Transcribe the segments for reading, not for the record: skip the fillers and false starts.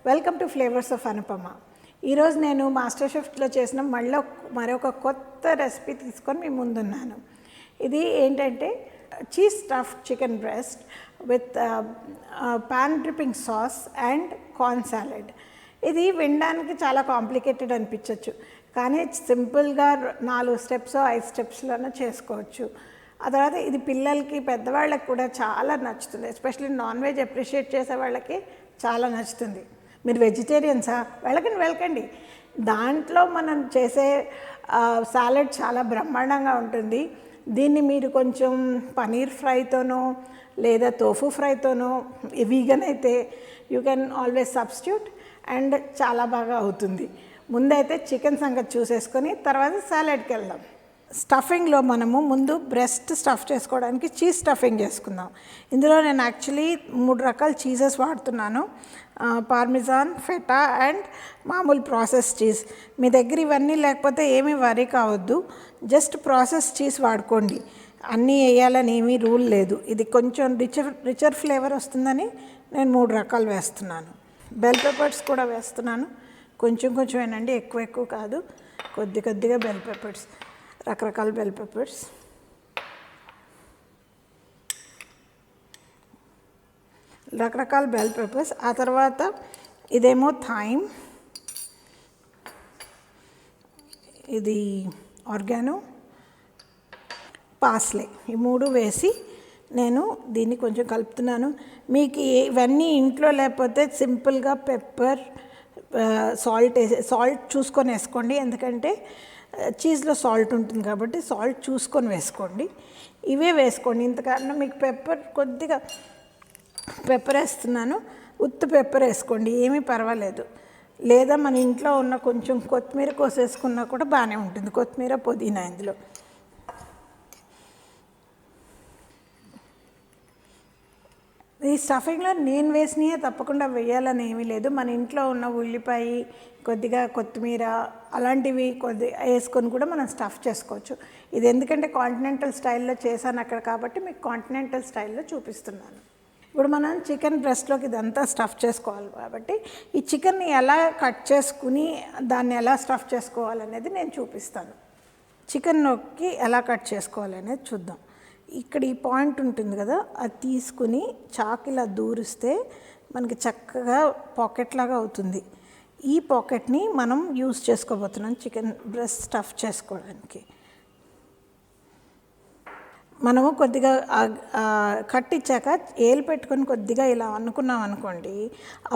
Welcome to flavours of Anupama. ఈరోజు నేను master షెఫ్లో చేసిన మరొక కొత్త రెసిపీ తీసుకొని మీ ముందున్నాను. ఇది ఏంటంటే cheese stuffed chicken breast with pan dripping sauce and corn salad. ఇది వినడానికి చాలా కాంప్లికేటెడ్ అనిపించవచ్చు, కానీ సింపుల్గా 4 స్టెప్స్ 5 స్టెప్స్లోనే చేసుకోవచ్చు. ఆ తర్వాత ఇది పిల్లలకి పెద్దవాళ్ళకి కూడా చాలా నచ్చుతుంది. ఎస్పెషల్లీ నాన్ వెజ్ అప్రిషియేట్ చేసే వాళ్ళకి చాలా నచ్చుతుంది. మీరు వెజిటేరియన్సా, వెళ్ళకండి. దాంట్లో మనం చేసే సాలెడ్ చాలా బ్రహ్మాండంగా ఉంటుంది. దీన్ని మీరు కొంచెం పనీర్ ఫ్రైతోనో లేదా తోఫు ఫ్రైతోనో, వీగన్ అయితే you can always substitute and చాలా బాగా అవుతుంది. ముందైతే చికెన్ సంగతి చూసేసుకొని తర్వాత సాలెడ్కి వెళ్దాం. స్టఫింగ్లో మనము ముందు బ్రెస్ట్ స్టఫ్ చేసుకోవడానికి చీజ్ స్టఫింగ్ చేసుకుందాం. ఇందులో నేను యాక్చువల్లీ 3 రకాల చీజెస్ వాడుతున్నాను. పార్మిజాన్, ఫెటా అండ్ మామూలు ప్రాసెస్ చీజ్. మీ దగ్గర ఇవన్నీ లేకపోతే ఏమీ వరీ కావద్దు, జస్ట్ ప్రాసెస్ చీజ్ వాడుకోండి. అన్నీ వేయాలని ఏమీ రూల్ లేదు. ఇది కొంచెం రిచర్ ఫ్లేవర్ వస్తుందని నేను 3 రకాలు వేస్తున్నాను. బెల్ పెప్పర్స్ కూడా వేస్తున్నాను. కొంచెం వేనండి, ఎక్కువ కాదు, కొద్దిగా బెల్ పెప్పర్స్, రకరకాల బెల్ పెప్పర్స్. ఆ తర్వాత ఇదేమో థైమ్, ఇది ఆర్గానో, పాస్లే, ఈ 3 వేసి నేను దీన్ని కొంచెం కలుపుతున్నాను. మీకు ఇవన్నీ ఇంట్లో లేకపోతే సింపుల్గా పెప్పర్, సాల్ట్ చూసుకొని వేసుకోండి. ఎందుకంటే చీజ్లో సాల్ట్ ఉంటుంది కాబట్టి సాల్ట్ చూసుకొని వేసుకోండి. ఇవే వేసుకోండి. ఇంతకన్నా మీకు కొద్దిగా పెప్పర్ వేస్తున్నాను, ఉత్త పెప్పర్ వేసుకోండి, ఏమీ పర్వాలేదు. లేదా మన ఇంట్లో ఉన్న కొంచెం కొత్తిమీర కోసేసుకున్నా కూడా బాగానే ఉంటుంది, కొత్తిమీర పుదీనా. ఇందులో ఈ స్టఫింగ్లో నేను వేసినయే తప్పకుండా వేయాలని ఏమీ లేదు. మన ఇంట్లో ఉన్న ఉల్లిపాయ, కొద్దిగా కొత్తిమీర అలాంటివి వేసుకొని కూడా మనం స్టఫ్ చేసుకోవచ్చు. ఇది ఎందుకంటే కాంటినెంటల్ స్టైల్లో చేశాను అక్కడ కాబట్టి మీకు కాంటినెంటల్ స్టైల్లో చూపిస్తున్నాను. ఇప్పుడు మనం చికెన్ బ్రెస్ట్లోకి ఇదంతా స్టఫ్ చేసుకోవాలి కాబట్టి ఈ చికెన్ని ఎలా కట్ చేసుకుని దాన్ని ఎలా స్టఫ్ చేసుకోవాలనేది నేను చూపిస్తాను. చికెన్లోకి ఎలా కట్ చేసుకోవాలనేది చూద్దాం. ఇక్కడ ఈ పాయింట్ ఉంటుంది కదా, అది తీసుకుని చాకు ఇలా దూరిస్తే మనకి చక్కగా పాకెట్ లాగా అవుతుంది. ఈ పాకెట్ని మనం యూజ్ చేసుకోబోతున్నాం చికెన్ బ్రెస్ట్ స్టఫ్ చేసుకోవడానికి. మనము కొద్దిగా కట్టించాక ఏలు పెట్టుకొని కొద్దిగా ఇలా అనుకున్నాం అనుకోండి,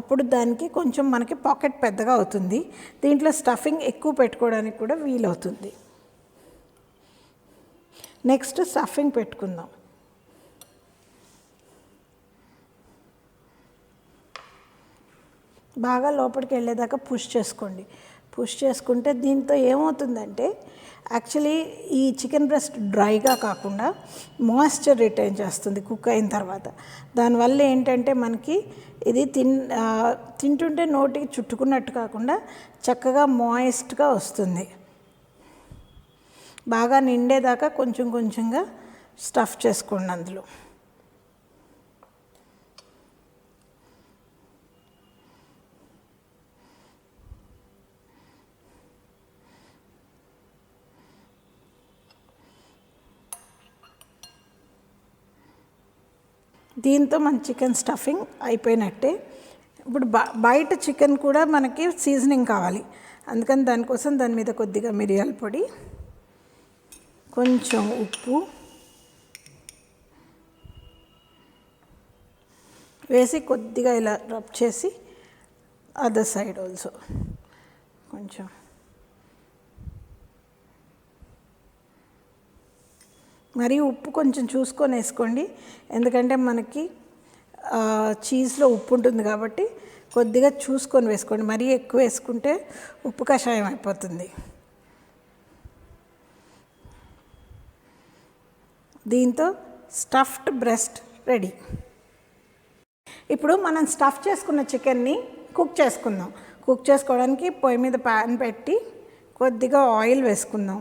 అప్పుడు దానికి కొంచెం మనకి పాకెట్ పెద్దగా అవుతుంది. దీంట్లో స్టఫింగ్ ఎక్కువ పెట్టుకోవడానికి కూడా వీలవుతుంది. నెక్స్ట్ స్టఫింగ్ పెట్టుకుందాం. బాగా లోపలికి వెళ్ళేదాకా పుష్ చేసుకోండి. పుష్ చేసుకుంటే దీంతో ఏమవుతుందంటే యాక్చువల్లీ ఈ చికెన్ బ్రెస్ట్ డ్రైగా కాకుండా మాయిశ్చర్ రిటైన్ చేస్తుంది కుక్ అయిన తర్వాత. దానివల్ల ఏంటంటే మనకి ఇది తింటుంటే నోటికి చుట్టుకున్నట్టు కాకుండా చక్కగా వస్తుంది. బాగా నిండేదాకా కొంచెంగా స్టఫ్ చేసుకోండి అందులో. దీంతో మన చికెన్ స్టఫింగ్ అయిపోయినట్టే. ఇప్పుడు బయట చికెన్ కూడా మనకి సీజనింగ్ కావాలి, అందుకని దానికోసం దాని మీద కొద్దిగా మిరియాల పొడి, కొంచెం ఉప్పు వేసి కొద్దిగా ఇలా రబ్ చేసి అదర్ సైడ్ ఆల్సో కొంచెం మరి ఉప్పు కొంచెం చూసుకొని వేసుకోండి. ఎందుకంటే మనకి చీజ్లో ఉప్పు ఉంటుంది కాబట్టి కొద్దిగా చూసుకొని వేసుకోండి. మరీ ఎక్కువ వేసుకుంటే ఉప్పు కషాయం అయిపోతుంది. దీంతో స్టఫ్డ్ బ్రెస్ట్ రెడీ. ఇప్పుడు మనం స్టఫ్ చేసుకున్న చికెన్ని కుక్ చేసుకుందాం. కుక్ చేసుకోవడానికి పొయ్యి మీద ప్యాన్ పెట్టి కొద్దిగా ఆయిల్ వేసుకుందాం.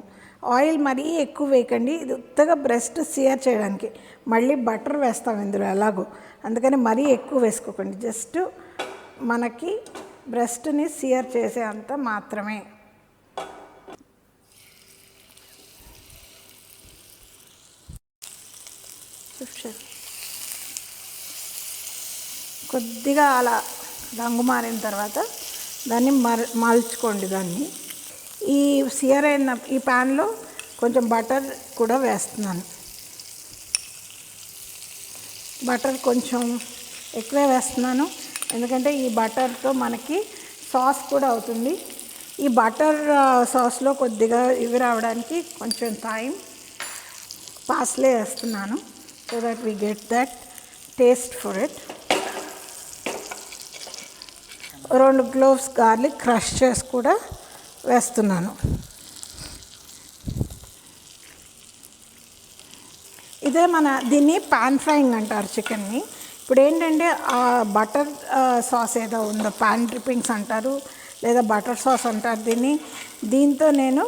ఆయిల్ మరీ ఎక్కువ వేయకండి, ఇది ఉత్తగా బ్రెస్ట్ సియర్ చేయడానికి. మళ్ళీ బటర్ వేస్తాం ఇందులో ఎలాగో, అందుకని మరీ ఎక్కువ వేసుకోకండి. జస్ట్ మనకి బ్రెస్ట్ని సియర్ చేసే అంత మాత్రమే. కొద్దిగా అలా రంగు మారిన తర్వాత దాన్ని మలుచుకోండి. దాన్ని ఈ సియర్ అయిన ఈ ప్యాన్లో కొంచెం బటర్ కూడా వేస్తున్నాను. బటర్ కొంచెం ఎక్కువే వేస్తున్నాను, ఎందుకంటే ఈ బటర్తో మనకి సాస్ కూడా అవుతుంది. ఈ బటర్ సాస్లో కొద్దిగా ఇవి రావడానికి కొంచెం టైం పాస్లే వేస్తున్నాను, so that we get that taste for it. 2 cloves garlic crush చేసి కూడా వేస్తున్నాను. ఇదే దీన్ని పాన్ ఫ్రైయింగ్ అంటారు చికెన్ని. ఇప్పుడు ఏంటంటే ఆ బటర్ సాస్ ఏదో ఉందో, పాన్ డ్రిప్పింగ్స్ అంటారు లేదా బటర్ సాస్ అంటారు దీంతో నేను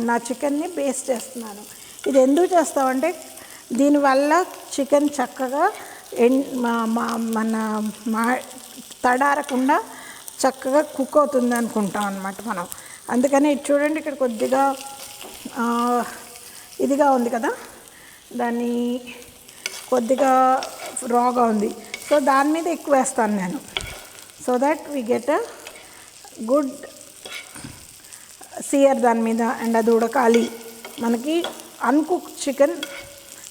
నా చికెన్ని బేస్ట్ చేస్తున్నాను. ఇది ఎందుకు చేస్తామంటే దీనివల్ల చికెన్ చక్కగా మన తడారకుండా చక్కగా కుక్ అవుతుంది అనుకుంటాం అన్నమాట మనం. అందుకని ఇది చూడండి, ఇక్కడ కొద్దిగా ఇదిగా ఉంది కదా, దాన్ని కొద్దిగా రాగా ఉంది, సో దాని మీద ఎక్కువ వేస్తాను నేను, so that we get a good sear దాని మీద. అండ్ అది ఉడకాలి, మనకి అన్కుక్ చికెన్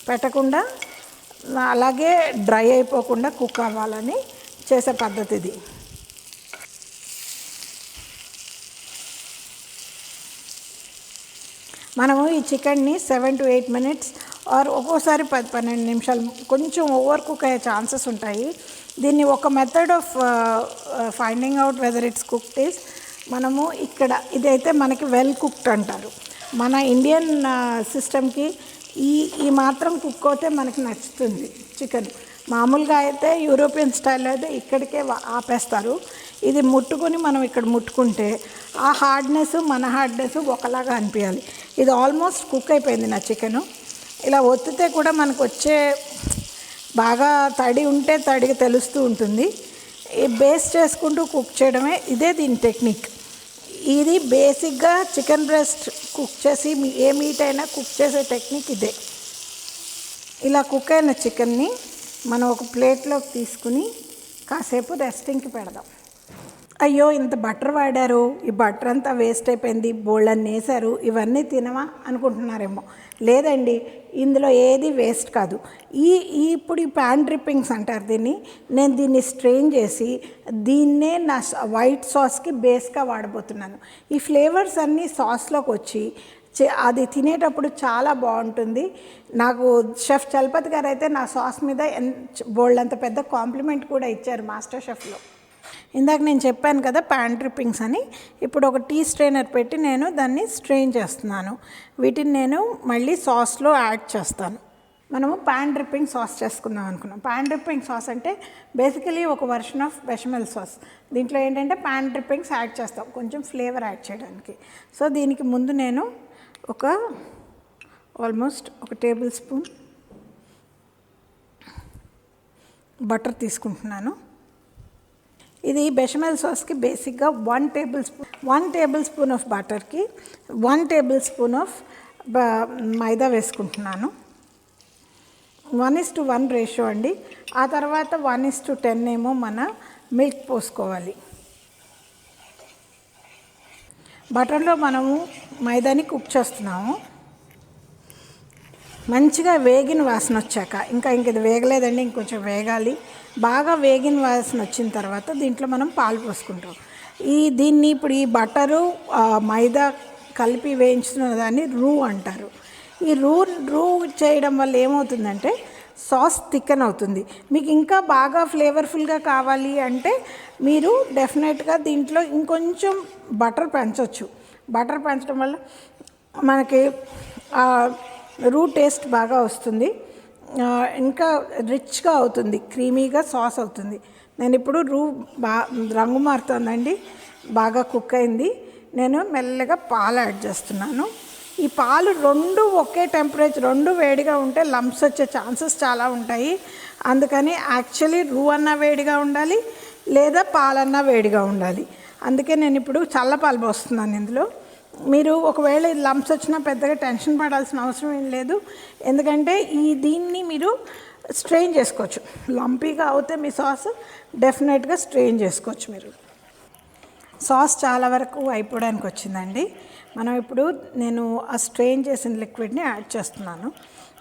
పెట్టకుండా అలాగే డ్రై అయిపోకుండా కుక్ అవ్వాలని చేసే పద్ధతి ఇది. మనము ఈ చికెన్ని 7 to 8 minutes ఆర్ ఒక్కోసారి 10-12 నిమిషాలు కొంచెం ఓవర్ కుక్ అయ్యే ఛాన్సెస్ ఉంటాయి. దీన్ని ఒక method of finding out whether it's cooked is, మనము ఇక్కడ ఇదైతే మనకి వెల్ కుక్డ్ అంటారు. మన ఇండియన్ సిస్టమ్కి ఈ మాత్రం కుక్ అవుతే మనకి నచ్చుతుంది చికెన్. మామూలుగా అయితే యూరోపియన్ స్టైల్లో అయితే ఇక్కడికే ఆపేస్తారు. ఇది ముట్టుకొని మనం ఇక్కడ ముట్టుకుంటే ఆ హార్డ్నెస్ మన హార్డ్నెస్ ఒకలాగా అనిపించాలి. ఇది ఆల్మోస్ట్ కుక్ అయిపోయింది నా చికెను. ఇలా ఒత్తితే కూడా మనకు వచ్చే బాగా తడి ఉంటే తడిగా తెలుస్తూ ఉంటుంది. ఈ బేస్ చేసుకుంటూ కుక్ చేయడమే ఇదే దీని టెక్నిక్. ఇది బేసిక్గా చికెన్ బ్రెస్ట్ కుక్ చేసి ఏ మీట్ అయినా కుక్ చేసే టెక్నిక్ ఇదే. ఇలా కుక్ అయిన చికెన్ని మనం ఒక ప్లేట్లోకి తీసుకుని కాసేపు రెస్టింగ్కి పెడదాం. అయ్యో ఇంత బటర్ వాడారు, ఈ బటర్ అంతా వేస్ట్ అయిపోయింది, బోళ్ళని వేసారు, ఇవన్నీ తినవా అనుకుంటున్నారేమో. లేదండి, ఇందులో ఏది వేస్ట్ కాదు. ఇప్పుడు ఈ ప్యాన్ డ్రిప్పింగ్స్ అంటారు దీన్ని. నేను దీన్ని స్ట్రెయిన్ చేసి దీన్నే నా వైట్ సాస్కి బేస్గా వాడబోతున్నాను. ఈ ఫ్లేవర్స్ అన్నీ సాస్లోకి వచ్చి అది తినేటప్పుడు చాలా బాగుంటుంది. నాకు షెఫ్ చలపతి గారు అయితే నా సాస్ మీద బోల్డ్ అంత పెద్ద కాంప్లిమెంట్ కూడా ఇచ్చారు మాస్టర్ షెఫ్లో. ఇందాక నేను చెప్పాను కదా ప్యాన్ డ్రిప్పింగ్స్ అని. ఇప్పుడు ఒక టీ స్ట్రెయినర్ పెట్టి నేను దాన్ని స్ట్రెయిన్ చేస్తున్నాను. వీటిని నేను మళ్ళీ సాస్లో యాడ్ చేస్తాను. మనము ప్యాన్ డ్రిప్పింగ్ సాస్ చేసుకుందాం అనుకున్నాం. ప్యాన్ డ్రిప్పింగ్ సాస్ అంటే బేసికలీ ఒక వర్షన్ ఆఫ్ బెషమెల్ సాస్. దీంట్లో ఏంటంటే ప్యాన్ డ్రిప్పింగ్స్ యాడ్ చేస్తాం కొంచెం ఫ్లేవర్ యాడ్ చేయడానికి. సో దీనికి ముందు నేను ఆల్మోస్ట్ ఒక టేబుల్ స్పూన్ బటర్ తీసుకుంటున్నాను. ఇది బెషమెల్ సాస్కి బేసిక్గా 1 టేబుల్ స్పూన్ ఆఫ్ బటర్కి 1 టేబుల్ స్పూన్ ఆఫ్ మైదా వేసుకుంటున్నాను. 1:1 రేషియో అండి. ఆ తర్వాత 1:10 ఏమో మన మిల్క్ పోసుకోవాలి. బటర్లో మనము మైదాని కుక్ చేస్తున్నాము. మంచిగా వేగిన వాసన వచ్చాక ఇంక ఇది వేగలేదండి, ఇంకొంచెం వేగాలి. బాగా వేగిన వాసన వచ్చిన తర్వాత దీంట్లో మనం పాలు పోసుకుంటాం. దీన్ని ఇప్పుడు ఈ బటరు మైదా కలిపి వేయించుతున్న దాన్ని రూ అంటారు. ఈ రూ చేయడం వల్ల ఏమవుతుందంటే సాస్ థిక్కన్ అవుతుంది. మీకు ఇంకా బాగా ఫ్లేవర్ఫుల్గా కావాలి అంటే మీరు డెఫినెట్గా దీంట్లో ఇంకొంచెం బటర్ పెంచవచ్చు. బటర్ పెంచడం వల్ల మనకి రూ టేస్ట్ బాగా వస్తుంది, ఇంకా రిచ్గా అవుతుంది, క్రీమీగా సాస్ అవుతుంది. నేను ఇప్పుడు రంగు మారుతుందండి, బాగా కుక్ అయింది. నేను మెల్లగా పాలు యాడ్ చేస్తున్నాను. ఈ పాలు రెండు ఒకే టెంపరేచర్, రెండు వేడిగా ఉంటే లంప్స్ వచ్చే ఛాన్సెస్ చాలా ఉంటాయి. అందుకని యాక్చువల్లీ రూ అన్న వేడిగా ఉండాలి, లేదా పాలన్నా వేడిగా ఉండాలి. అందుకే నేను ఇప్పుడు చల్లపాలు పోస్తున్నాను ఇందులో. మీరు ఒకవేళ లంప్స్ వచ్చినా పెద్దగా టెన్షన్ పడాల్సిన అవసరం ఏం లేదు, ఎందుకంటే దీన్ని మీరు స్ట్రెయిన్ చేసుకోవచ్చు. లంపీగా అవుతే మీ సాస్ డెఫినెట్గా స్ట్రెయిన్ చేసుకోవచ్చు మీరు. సాస్ చాలా వరకు అయిపోవడానికి వచ్చిందండి. మనం ఇప్పుడు నేను ఆ స్ట్రెయిన్ చేసిన లిక్విడ్ని యాడ్ చేస్తున్నాను.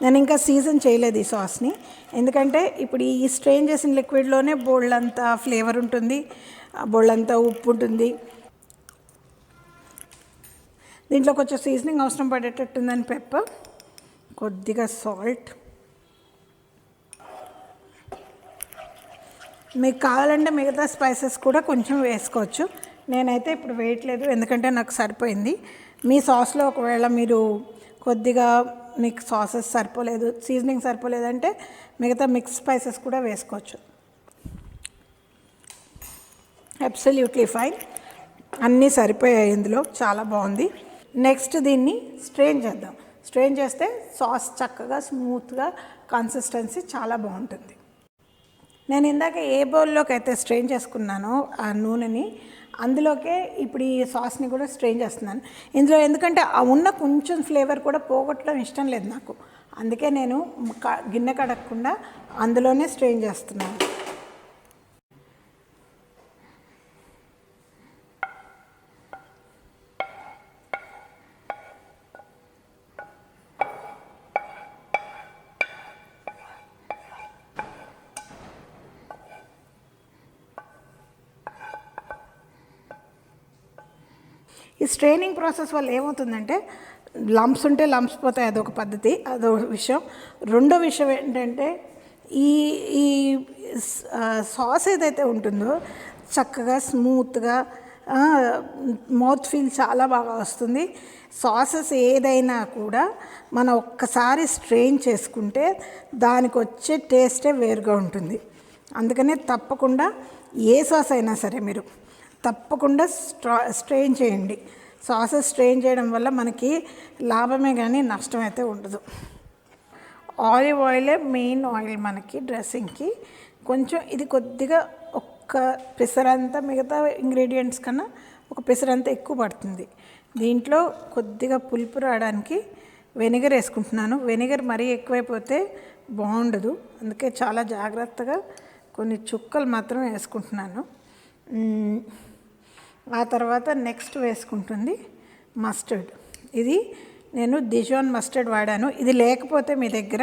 నేను ఇంకా సీజన్ చేయలేదు ఈ సాస్ని, ఎందుకంటే ఇప్పుడు ఈ స్ట్రెయిన్ చేసిన లిక్విడ్లోనే బోళ్ళంతా ఫ్లేవర్ ఉంటుంది, బోళ్ళంతా ఉప్పు ఉంటుంది. దీంట్లో కొంచెం సీజనింగ్ అవసరం పడేటట్టుందని పెప్పర్, కొద్దిగా సాల్ట్. మీకు కావాలంటే మిగతా స్పైసెస్ కూడా కొంచెం వేసుకోవచ్చు. నేనైతే ఇప్పుడు వేయట్లేదు, ఎందుకంటే నాకు సరిపోయింది. మీ సాస్లో ఒకవేళ మీరు కొద్దిగా మీకు సాసెస్ సరిపోలేదు, సీజనింగ్ సరిపోలేదంటే మిగతా మిక్స్ స్పైసెస్ కూడా వేసుకోవచ్చు. అబ్సల్యూట్లీ ఫైన్, అన్నీ సరిపోయాయి ఇందులో, చాలా బాగుంది. నెక్స్ట్ దీన్ని స్ట్రెయిన్ చేద్దాం. స్ట్రెయిన్ చేస్తే సాస్ చక్కగా స్మూత్గా కన్సిస్టెన్సీ చాలా బాగుంటుంది. నేను ఇందాక ఏ బౌల్లోకి అయితే స్ట్రెయిన్ చేసుకున్నానో ఆ నూనెని, అందులోకే ఇప్పుడు ఈ సాస్ని కూడా స్ట్రెయిన్ చేస్తున్నాను ఇందులో. ఎందుకంటే ఆ ఉన్న కొంచెం ఫ్లేవర్ కూడా పోగొట్టడం ఇష్టం లేదు నాకు, అందుకే నేను గిన్నె కడగకుండా అందులోనే స్ట్రెయిన్ చేస్తున్నాను. ఈ స్ట్రెయినింగ్ ప్రాసెస్ వల్ల ఏమవుతుందంటే, లంప్స్ ఉంటే లంప్స్ పోతాయి, అదొక పద్ధతి, అదొక విషయం. రెండో విషయం ఏంటంటే, ఈ ఈ సాస్ ఏదైతే ఉంటుందో చక్కగా స్మూత్గా మౌత్ ఫీల్ చాలా బాగా వస్తుంది. సాసెస్ ఏదైనా కూడా మనం ఒక్కసారి స్ట్రెయిన్ చేసుకుంటే దానికి వచ్చే టేస్టే వేరుగా ఉంటుంది. అందుకనే తప్పకుండా ఏ సాస్ అయినా సరే మీరు తప్పకుండా స్ట్రెయిన్ చేయండి. సాసెస్ స్ట్రెయిన్ చేయడం వల్ల మనకి లాభమే కానీ నష్టం అయితే ఉండదు. ఆలివ్ ఆయిలే మెయిన్ ఆయిల్ మనకి డ్రెస్సింగ్కి. కొంచెం ఇది కొద్దిగా ఒక్క పిసరంతా మిగతా ఇంగ్రీడియంట్స్ కన్నా ఒక పిసరంతా ఎక్కువ పడుతుంది. దీంట్లో కొద్దిగా పులుపు రావడానికి వెనిగర్ వేసుకుంటున్నాను. వెనిగర్ మరీ ఎక్కువైపోతే బాగుండదు, అందుకే చాలా జాగ్రత్తగా కొన్ని చుక్కలు మాత్రం వేసుకుంటున్నాను. ఆ తర్వాత నెక్స్ట్ వేసుకుంటుంది మస్టర్డ్. ఇది నేను డిజాన్ మస్టర్డ్ వాడాను. ఇది లేకపోతే మీ దగ్గర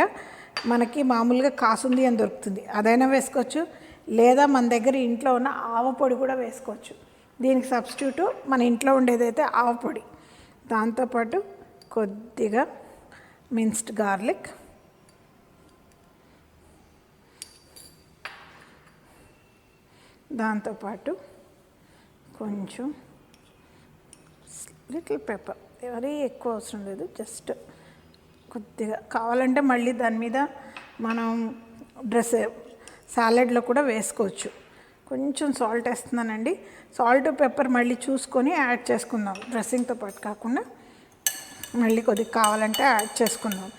మనకి మామూలుగా కాసుంది అని దొరుకుతుంది, అదైనా వేసుకోవచ్చు, లేదా మన దగ్గర ఇంట్లో ఉన్న ఆవపొడి కూడా వేసుకోవచ్చు. దీనికి సబ్స్టిట్యూట్ మన ఇంట్లో ఉండేదైతే ఆవపొడి. దాంతోపాటు కొద్దిగా మిన్స్డ్ గార్లిక్, దాంతోపాటు కొంచెం లిటిల్ పెప్పర్, మరీ ఎక్కువ అవసరం లేదు, జస్ట్ కొద్దిగా. కావాలంటే మళ్ళీ దాని మీద మనం సాలెడ్లో కూడా వేసుకోవచ్చు. కొంచెం సాల్ట్ వేస్తున్నానండి. సాల్ట్ పెప్పర్ మళ్ళీ చూసుకొని యాడ్ చేసుకుందాం, డ్రెస్సింగ్తో పాటు కాకుండా మళ్ళీ కొద్దిగా కావాలంటే యాడ్ చేసుకుందాం.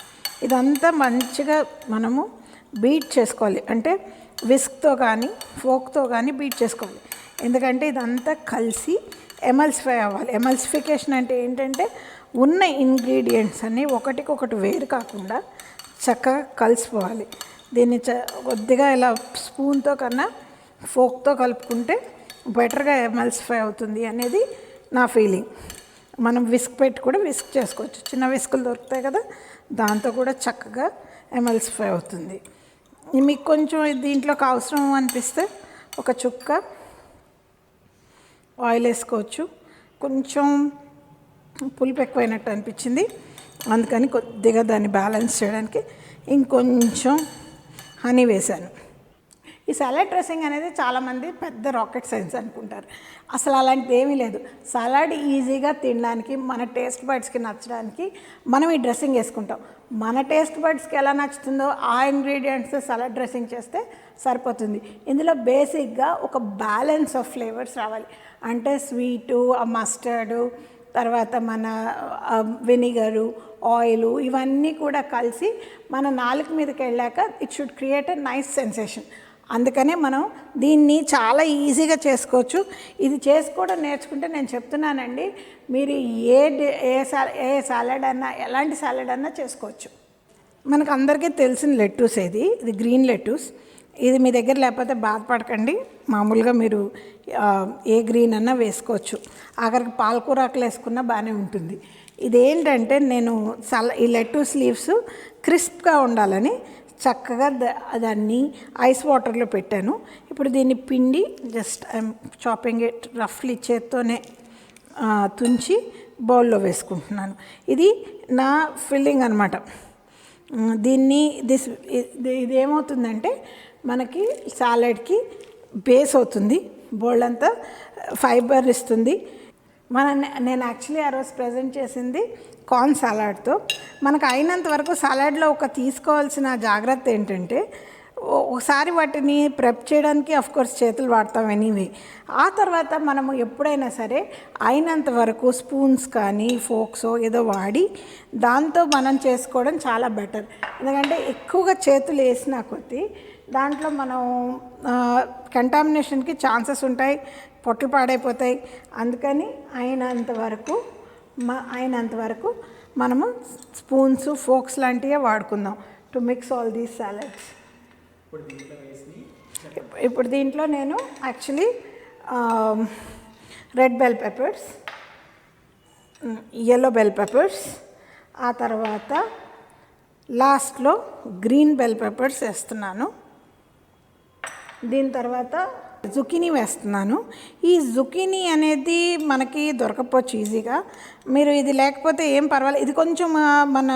ఇదంతా మంచిగా మనము బీట్ చేసుకోవాలి, అంటే విస్క్తో కానీ ఫోక్తో కానీ బీట్ చేసుకోవాలి. ఎందుకంటే ఇదంతా కలిసి ఎమల్సిఫై అవ్వాలి. ఎమల్సిఫికేషన్ అంటే ఏంటంటే ఉన్న ఇంగ్రీడియంట్స్ అన్నీ ఒకటికొకటి వేరు కాకుండా చక్కగా కలిసిపోవాలి. దీన్ని కొద్దిగా ఇలా స్పూన్తో కన్నా ఫోక్తో కలుపుకుంటే బెటర్గా ఎమల్సిఫై అవుతుంది అనేది నా ఫీలింగ్. మనం విస్క్ పెట్టి కూడా విస్క్ చేసుకోవచ్చు, చిన్న విస్కులు దొరుకుతాయి కదా, దాంతో కూడా చక్కగా ఎమల్సిఫై అవుతుంది. మీకు కొంచెం దీంట్లోకి అవసరం అనిపిస్తే ఒక చుక్క ఆయిల్ వేసుకోవచ్చు. కొంచెం పులుపు ఎక్కువైనట్టు అనిపించింది, అందుకని కొద్దిగా దాన్ని బ్యాలెన్స్ చేయడానికి ఇంకొంచెం హనీ వేశాను. ఈ సలాడ్ డ్రెస్సింగ్ అనేది చాలామంది పెద్ద రాకెట్ సైన్స్ అనుకుంటారు. అసలు అలాంటిది ఏమీ లేదు. సలాడ్ ఈజీగా తినడానికి, మన టేస్ట్ బడ్స్కి నచ్చడానికి మనం ఈ డ్రెస్సింగ్ వేసుకుంటాం. మన టేస్ట్ బడ్స్కి ఎలా నచ్చుతుందో ఆ ఇంగ్రీడియంట్స్ సలాడ్ డ్రెస్సింగ్ చేస్తే సరిపోతుంది. ఇందులో బేసిక్గా ఒక బ్యాలెన్స్ ఆఫ్ ఫ్లేవర్స్ రావాలి, అంటే స్వీటు, మస్టర్డు, తర్వాత మన వెనిగరు, ఆయిలు, ఇవన్నీ కూడా కలిసి మన నాలుక మీదకి వెళ్ళాక it should create a nice sensation. అందుకనే మనం దీన్ని చాలా ఈజీగా చేసుకోవచ్చు. ఇది చేసుకోవడం నేర్చుకుంటే నేను చెప్తున్నానండి, మీరు ఏ సాలడ్ అన్నా, ఎలాంటి సాలడ్ అన్నా చేసుకోవచ్చు. మనకు అందరికీ తెలిసిన లెట్టూస్ ఇది గ్రీన్ లెట్టూస్. ఇది మీ దగ్గర లేకపోతే బాధపడకండి, మామూలుగా మీరు ఏ గ్రీన్ అన్నా వేసుకోవచ్చు. ఆఖరికి పాలకూరాకులు వేసుకున్నా బాగానే ఉంటుంది. ఇదేంటంటే నేను ఈ లెట్టూస్ లీవ్స్ క్రిస్ప్గా ఉండాలని చక్కగా దాన్ని ఐస్ వాటర్లో పెట్టాను. ఇప్పుడు దీన్ని పిండి జస్ట్ ఐఎమ్ చాపింగ్ ఇట్ రఫ్లీ, చేత్తోనే తుంచి బౌల్లో వేసుకుంటున్నాను. ఇది నా ఫిల్లింగ్ అనమాట. ఇదేమవుతుందంటే మనకి సాలడ్కి బేస్ అవుతుంది, బోల్డ్ అంతా ఫైబర్ ఇస్తుంది. నేను యాక్చువల్లీ ఆ రోజు ప్రజెంట్ చేసింది కార్న్ సలాడ్తో. మనకు అయినంత వరకు సలాడ్లో తీసుకోవాల్సిన జాగ్రత్త ఏంటంటే, ఒకసారి వాటిని ప్రెప్ చేయడానికి అఫ్కోర్స్ చేతులు వాడతాం ఎనీవే. ఆ తర్వాత మనము ఎప్పుడైనా సరే అయినంత వరకు స్పూన్స్ కానీ ఫోక్సో ఏదో వాడి దాంతో మనం చేసుకోవడం చాలా బెటర్. ఎందుకంటే ఎక్కువగా చేతులు వేసినా కొద్దీ దాంట్లో మనం కంటామినేషన్కి ఛాన్సెస్ ఉంటాయి, పొట్లు పాడైపోతాయి. అందుకని అయినంత వరకు మనము స్పూన్స్ ఫోక్స్ లాంటివే వాడుకుందాం to mix all these salads. ఇప్పుడు దీంట్లో నేను actually red bell peppers, yellow bell peppers, ఆ తర్వాత లాస్ట్లో గ్రీన్ బెల్ పెప్పర్స్ వేస్తున్నాను. దీని తర్వాత జుకీనీ వేస్తున్నాను. ఈ జుకీనీ అనేది మనకి దొరకపోవచ్చు ఈజీగా, మీరు ఇది లేకపోతే ఏం పర్వాలేదు. ఇది కొంచెం మన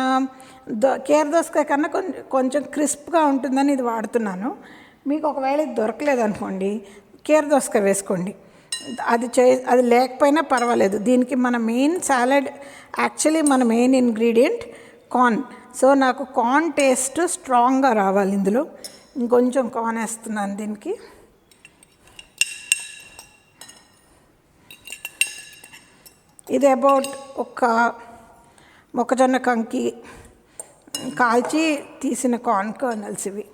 కేర్ దోసకాయ కన్నా కొంచెం క్రిస్ప్గా ఉంటుందని ఇది వాడుతున్నాను. మీకు ఒకవేళ ఇది దొరకలేదు అనుకోండి, కేర్ దోసకాయ వేసుకోండి, అది లేకపోయినా పర్వాలేదు. దీనికి మన మెయిన్ సాలడ్ యాక్చువల్లీ మన మెయిన్ ఇంగ్రీడియంట్ కార్న్. సో నాకు కార్న్ టేస్ట్ స్ట్రాంగ్గా రావాలి. ఇందులో ఇంకొంచెం కార్న్ వేస్తున్నాను దీనికి. ఇది అబౌట్ ఒక మొక్కజొన్న కంకి కాల్చి తీసిన కార్న్ కర్నల్స్ ఇవి.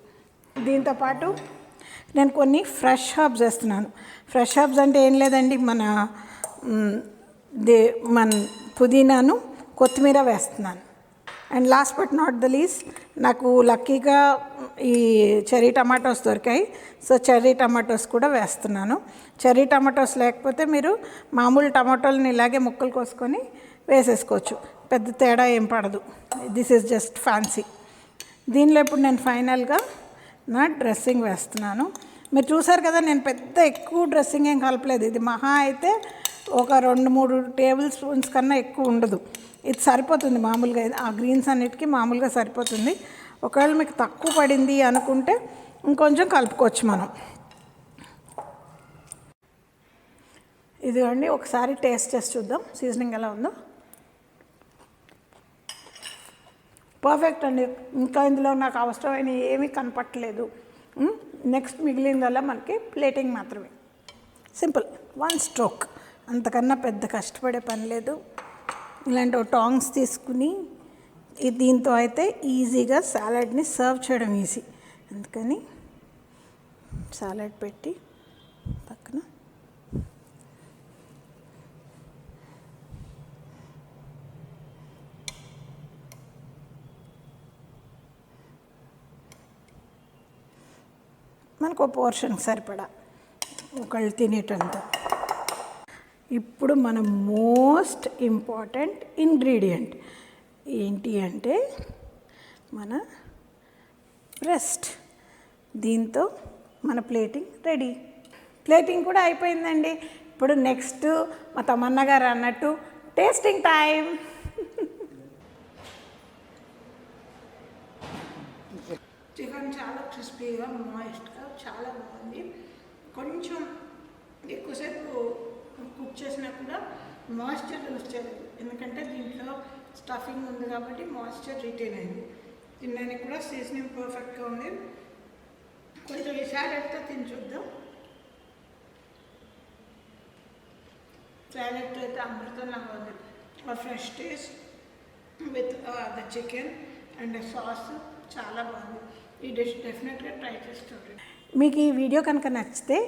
దీంతోపాటు నేను కొన్ని ఫ్రెష్ హర్బ్స్ వేస్తున్నాను. ఫ్రెష్ హర్బ్స్ అంటే ఏం లేదండి, మన పుదీనాను కొత్తిమీర వేస్తున్నాను. And last but not the least, నాకు లక్కీగా ఈ చెర్రీ టమాటోస్ దొరికాయి. సో చెర్రీ టమాటోస్ కూడా వేస్తున్నాను. చెర్రీ టమాటోస్ లేకపోతే మీరు మామూలు టమాటోలని ఇలాగే ముక్కలు కోసుకొని వేసేసుకోవచ్చు, పెద్ద తేడా ఏం పడదు. This is just fancy. దీనిలో ఇప్పుడు నేను ఫైనల్గా నా డ్రెస్సింగ్ వేస్తున్నాను. మీరు చూసారు కదా, నేను పెద్ద ఎక్కువ డ్రెస్సింగ్ ఏం కలపలేదు. ఇది మహా అయితే ఒక 2-3 టేబుల్ స్పూన్స్ కన్నా ఎక్కువ ఉండదు. ఇది సరిపోతుంది మామూలుగా, ఆ గ్రీన్స్ అన్నిటికీ మామూలుగా సరిపోతుంది. ఒకవేళ మీకు తక్కువ పడింది అనుకుంటే ఇంకొంచెం కలుపుకోవచ్చు మనం. ఇదిగోండి, ఒకసారి టేస్ట్ చేసి చూద్దాం సీజనింగ్ ఎలా ఉందో. పర్ఫెక్ట్ అండి. ఇంకా ఇందులో నాకు అవసరమైన ఏమీ కనపట్టలేదు. నెక్స్ట్ మిగిలిందల్లా మనకి ప్లేటింగ్ మాత్రమే. సింపుల్, 1 స్ట్రోక్, అంతకన్నా పెద్ద కష్టపడే పని లేదు. ఇలాంటి టాంగ్స్ తీసుకుని దీంతో అయితే ఈజీగా సాలడ్ని సర్వ్ చేయడం ఈజీ. అందుకని సాలడ్ పెట్టి పక్కన మనకు పోర్షన్ సరిపడా ఒకళ్ళు తినేటంత. ఇప్పుడు మన మోస్ట్ ఇంపార్టెంట్ ఇంగ్రీడియంట్ ఏంటి అంటే మన బ్రెస్ట్. దీంతో మన ప్లేటింగ్ రెడీ. ప్లేటింగ్ కూడా అయిపోయిందండి. ఇప్పుడు నెక్స్ట్ మా తమన్నా గారు అన్నట్టు టేస్టింగ్ టైం. చికెన్ చాలా క్రిస్పీగా మాయిస్ట్గా చాలా బాగుంది. కొంచెం ఎక్కువసేపు కుక్ చేసినా కూడా మాయిశ్చర్ లూజ్ చేయలేదు, ఎందుకంటే దీంట్లో స్టఫింగ్ ఉంది కాబట్టి మాయిశ్చర్ రిటైన్ అయింది. తినడానికి కూడా సీజనింగ్ పర్ఫెక్ట్గా ఉంది. కొంచెం ఈ సాలడ్తో తిని చూద్దాం. సాలడ్తో అయితే అమృతంలాగా ఉంది. Fresh taste with the chicken and sauce చాలా బాగుంది. ఈ డిష్ డెఫినెట్గా ట్రై చేసి చూడండి. మీకు ఈ వీడియో కనుక నచ్చితే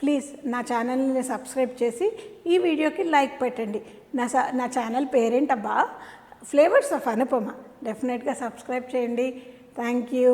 ప్లీజ్ నా ఛానల్ని సబ్స్క్రైబ్ చేసి ఈ వీడియోకి లైక్ పెట్టండి. నా ఛానల్ పేరేంటబ్బా, ఫ్లేవర్స్ ఆఫ్ అనుపమ. డెఫినెట్గా సబ్స్క్రైబ్ చేయండి. Thank you.